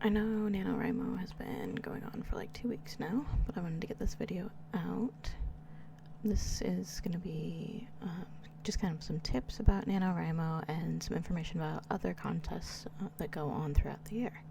I know NaNoWriMo has been going on for like 2 weeks now, but I wanted to get this video out. This is going to be just kind of some tips about NaNoWriMo and some information about other contests that go on throughout the year.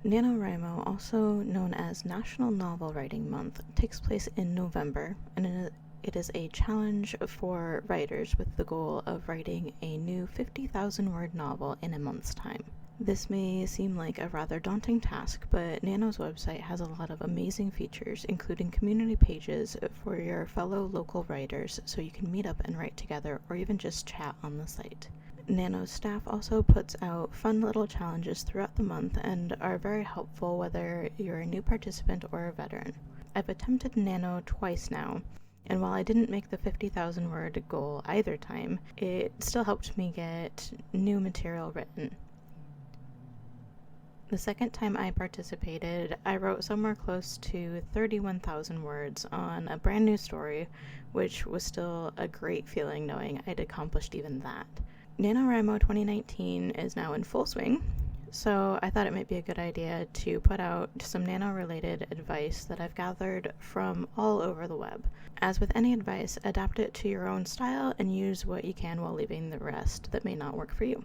NaNoWriMo, also known as National Novel Writing Month, takes place in November, and it is a challenge for writers with the goal of writing a new 50,000 word novel in a month's time. This may seem like a rather daunting task, but NaNo's website has a lot of amazing features, including community pages for your fellow local writers so you can meet up and write together or even just chat on the site. NaNo's staff also puts out fun little challenges throughout the month and are very helpful whether you're a new participant or a veteran. I've attempted NaNo twice now, and while I didn't make the 50,000 word goal either time, it still helped me get new material written. The second time I participated, I wrote somewhere close to 31,000 words on a brand new story, which was still a great feeling knowing I'd accomplished even that. NaNoWriMo 2019 is now in full swing, so I thought it might be a good idea to put out some nano-related advice that I've gathered from all over the web. As with any advice, adapt it to your own style and use what you can while leaving the rest that may not work for you.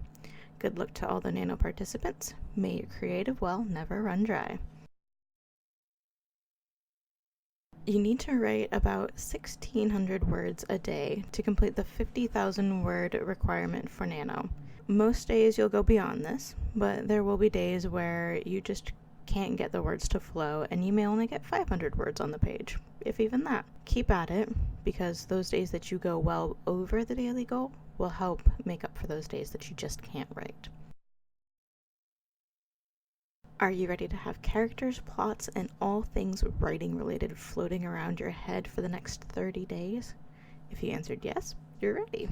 Good luck to all the NaNo participants. May your creative well never run dry. You need to write about 1,600 words a day to complete the 50,000 word requirement for NaNo. Most days you'll go beyond this, but there will be days where you just can't get the words to flow and you may only get 500 words on the page, if even that. Keep at it, because those days that you go well over the daily goal will help make up for those days that you just can't write. Are you ready to have characters, plots, and all things writing related floating around your head for the next 30 days? If you answered yes, you're ready.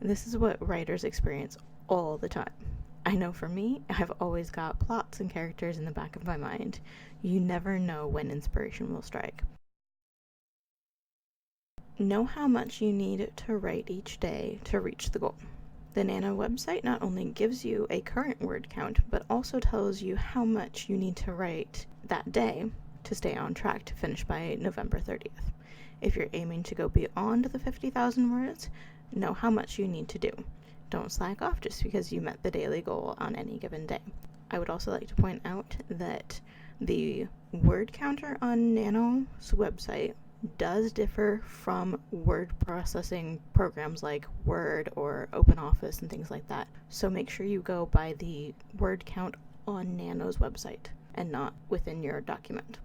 This is what writers experience all the time. I know for me, I've always got plots and characters in the back of my mind. You never know when inspiration will strike. Know how much you need to write each day to reach the goal. The NaNo website not only gives you a current word count, but also tells you how much you need to write that day to stay on track to finish by November 30th. If you're aiming to go beyond the 50,000 words, know how much you need to do. Don't slack off just because you met the daily goal on any given day. I would also like to point out that the word counter on NaNo's website does differ from word processing programs like Word or OpenOffice and things like that. So make sure you go by the word count on NaNo's website and not within your document.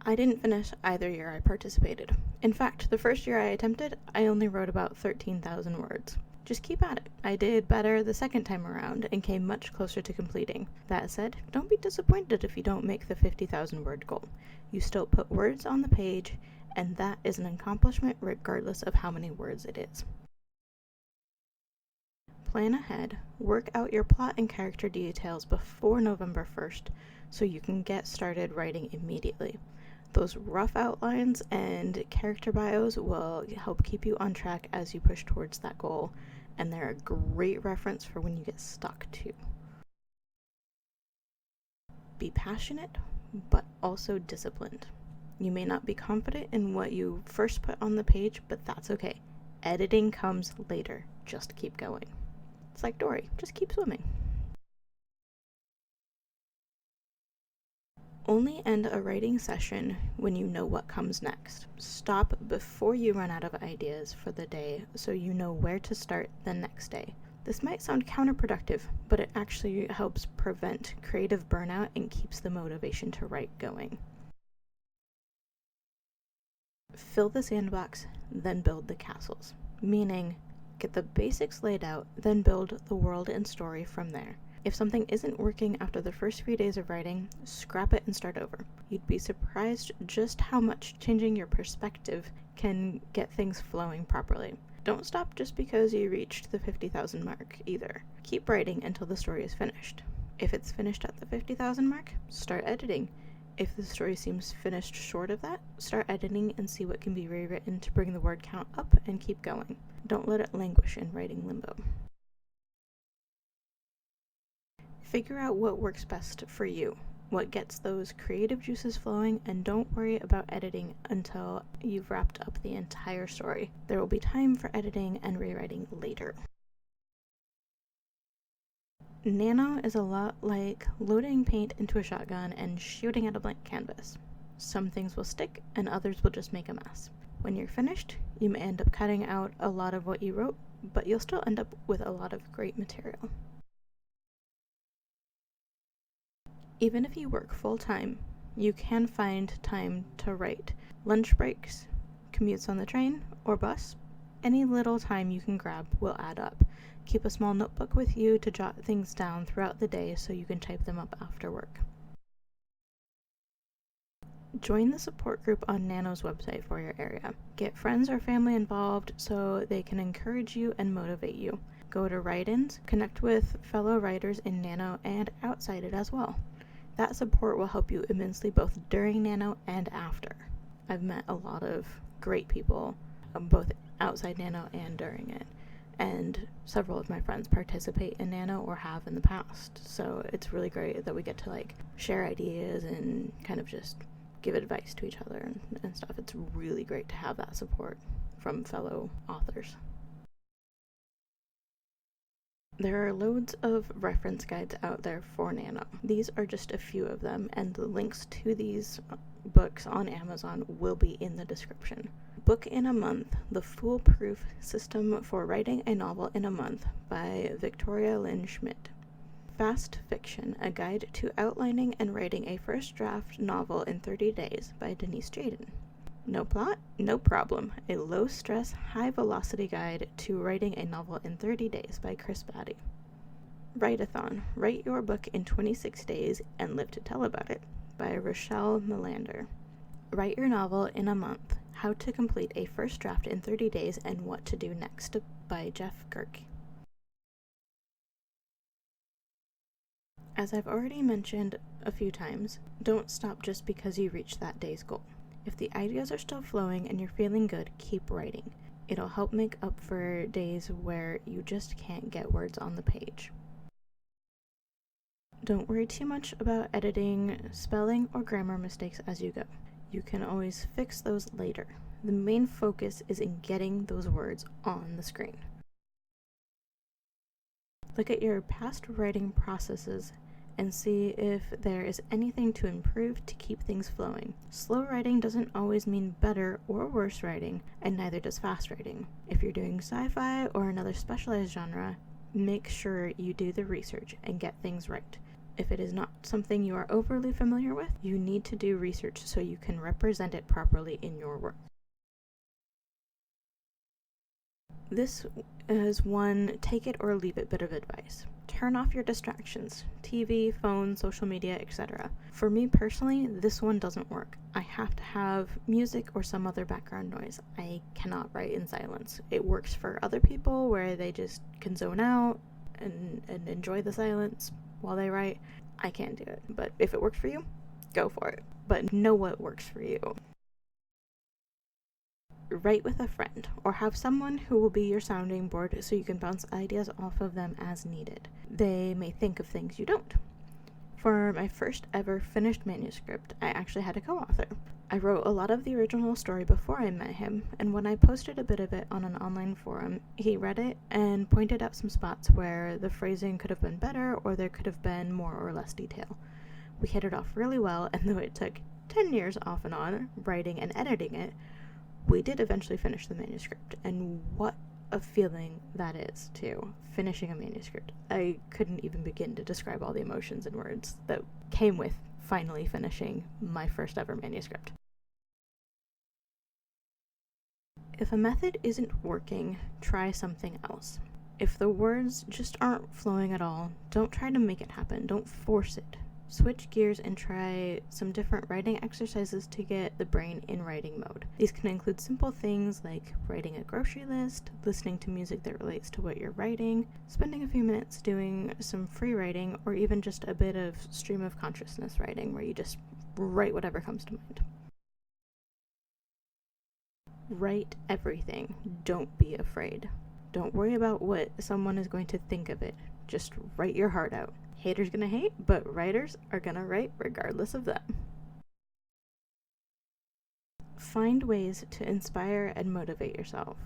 I didn't finish either year I participated. In fact, the first year I attempted, I only wrote about 13,000 words. Just keep at it. I did better the second time around and came much closer to completing. That said, don't be disappointed if you don't make the 50,000 word goal. You still put words on the page, and that is an accomplishment regardless of how many words it is. Plan ahead, work out your plot and character details before November 1st so you can get started writing immediately. Those rough outlines and character bios will help keep you on track as you push towards that goal, and they're a great reference for when you get stuck too. Be passionate, but also disciplined. You may not be confident in what you first put on the page, but that's okay. Editing comes later. Just keep going. It's like Dory, just keep swimming. Only end a writing session when you know what comes next. Stop before you run out of ideas for the day so you know where to start the next day. This might sound counterproductive, but it actually helps prevent creative burnout and keeps the motivation to write going. Fill the sandbox, then build the castles. Meaning, get the basics laid out, then build the world and story from there. If something isn't working after the first few days of writing, scrap it and start over. You'd be surprised just how much changing your perspective can get things flowing properly. Don't stop just because you reached the 50,000 mark either. Keep writing until the story is finished. If it's finished at the 50,000 mark, start editing. If the story seems finished short of that, start editing and see what can be rewritten to bring the word count up and keep going. Don't let it languish in writing limbo. Figure out what works best for you, what gets those creative juices flowing, and don't worry about editing until you've wrapped up the entire story. There will be time for editing and rewriting later. Nano is a lot like loading paint into a shotgun and shooting at a blank canvas. Some things will stick and others will just make a mess. When you're finished, you may end up cutting out a lot of what you wrote, but you'll still end up with a lot of great material. Even if you work full-time, you can find time to write. Lunch breaks, commutes on the train or bus, any little time you can grab will add up. Keep a small notebook with you to jot things down throughout the day so you can type them up after work. Join the support group on NaNo's website for your area. Get friends or family involved so they can encourage you and motivate you. Go to write-ins, connect with fellow writers in NaNo and outside it as well. That support will help you immensely both during NaNo and after. I've met a lot of great people, both outside NaNo and during it. And several of my friends participate in NaNo or have in the past. So it's really great that we get to share ideas and kind of just give advice to each other and stuff. It's really great to have that support from fellow authors. There are loads of reference guides out there for NaNo. These are just a few of them, and the links to these books on Amazon will be in the description. Book in a Month, The Foolproof System for Writing a Novel in a Month by Victoria Lynn Schmidt. Fast Fiction, A Guide to Outlining and Writing a First Draft Novel in 30 Days by Denise Jaden. No plot? No problem. A low-stress, high-velocity guide to writing a novel in 30 days by Chris Batty. Write-a-thon, Write Your Book in 26 Days and Live to Tell About It by Rochelle Melander. Write Your Novel in a Month, How to Complete a First Draft in 30 Days and What to Do Next by Jeff Girk. As I've already mentioned a few times, don't stop just because you reached that day's goal. If the ideas are still flowing and you're feeling good, keep writing. It'll help make up for days where you just can't get words on the page. Don't worry too much about editing, spelling, or grammar mistakes as you go. You can always fix those later. The main focus is in getting those words on the screen. Look at your past writing processes and see if there is anything to improve to keep things flowing. Slow writing doesn't always mean better or worse writing, and neither does fast writing. If you're doing sci-fi or another specialized genre, make sure you do the research and get things right. If it is not something you are overly familiar with, you need to do research so you can represent it properly in your work. This is one take it or leave it bit of advice. Turn off your distractions, TV, phone, social media, etc. For me personally, this one doesn't work. I have to have music or some other background noise. I cannot write in silence. It works for other people where they just can zone out and enjoy the silence while they write. I can't do it. But if it works for you, go for it. But know what works for you. Write with a friend, or have someone who will be your sounding board so you can bounce ideas off of them as needed. They may think of things you don't. For my first ever finished manuscript, I actually had a co-author. I wrote a lot of the original story before I met him, and when I posted a bit of it on an online forum, he read it and pointed out some spots where the phrasing could have been better or there could have been more or less detail. We hit it off really well, and though it took 10 years off and on, writing and editing it, we did eventually finish the manuscript, and what a feeling that is, too, finishing a manuscript. I couldn't even begin to describe all the emotions and words that came with finally finishing my first ever manuscript. If a method isn't working, try something else. If the words just aren't flowing at all, don't try to make it happen. Don't force it. Switch gears and try some different writing exercises to get the brain in writing mode. These can include simple things like writing a grocery list, listening to music that relates to what you're writing, spending a few minutes doing some free writing, or even just a bit of stream of consciousness writing where you just write whatever comes to mind. Write everything. Don't be afraid. Don't worry about what someone is going to think of it. Just write your heart out. Haters gonna hate, but writers are gonna write regardless of them. Find ways to inspire and motivate yourself.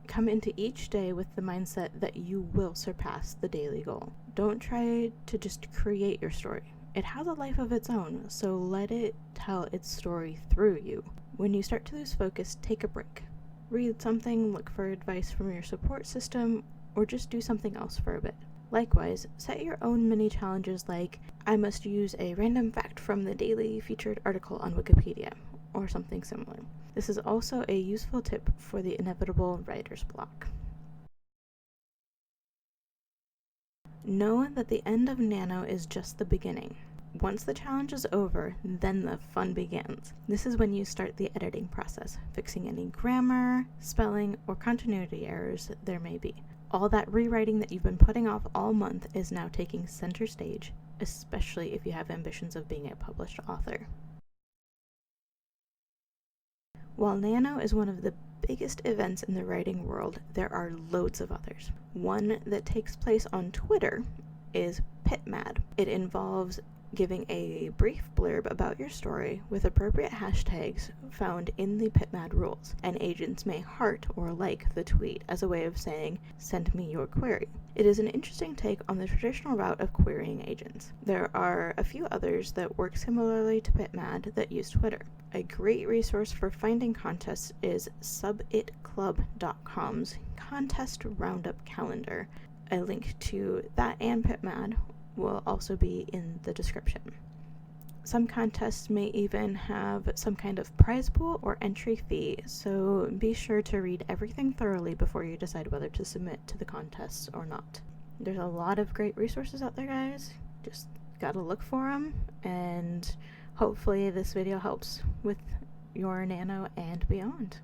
Come into each day with the mindset that you will surpass the daily goal. Don't try to just create your story. It has a life of its own, so let it tell its story through you. When you start to lose focus, take a break. Read something, look for advice from your support system, or just do something else for a bit. Likewise, set your own mini challenges like, I must use a random fact from the daily featured article on Wikipedia, or something similar. This is also a useful tip for the inevitable writer's block. Know that the end of NaNo is just the beginning. Once the challenge is over, then the fun begins. This is when you start the editing process, fixing any grammar, spelling, or continuity errors there may be. All that rewriting that you've been putting off all month is now taking center stage, especially if you have ambitions of being a published author. While NaNo is one of the biggest events in the writing world, there are loads of others. One that takes place on Twitter is PitMad. It involves giving a brief blurb about your story with appropriate hashtags found in the PitMad rules, and agents may heart or like the tweet as a way of saying, send me your query. It is an interesting take on the traditional route of querying agents. There are a few others that work similarly to PitMad that use Twitter. A great resource for finding contests is subitclub.com's contest roundup calendar. A link to that and PitMad will also be in the description. Some contests may even have some kind of prize pool or entry fee, so be sure to read everything thoroughly before you decide whether to submit to the contests or not. There's a lot of great resources out there, guys. Just gotta look for them, and hopefully this video helps with your NaNo and beyond.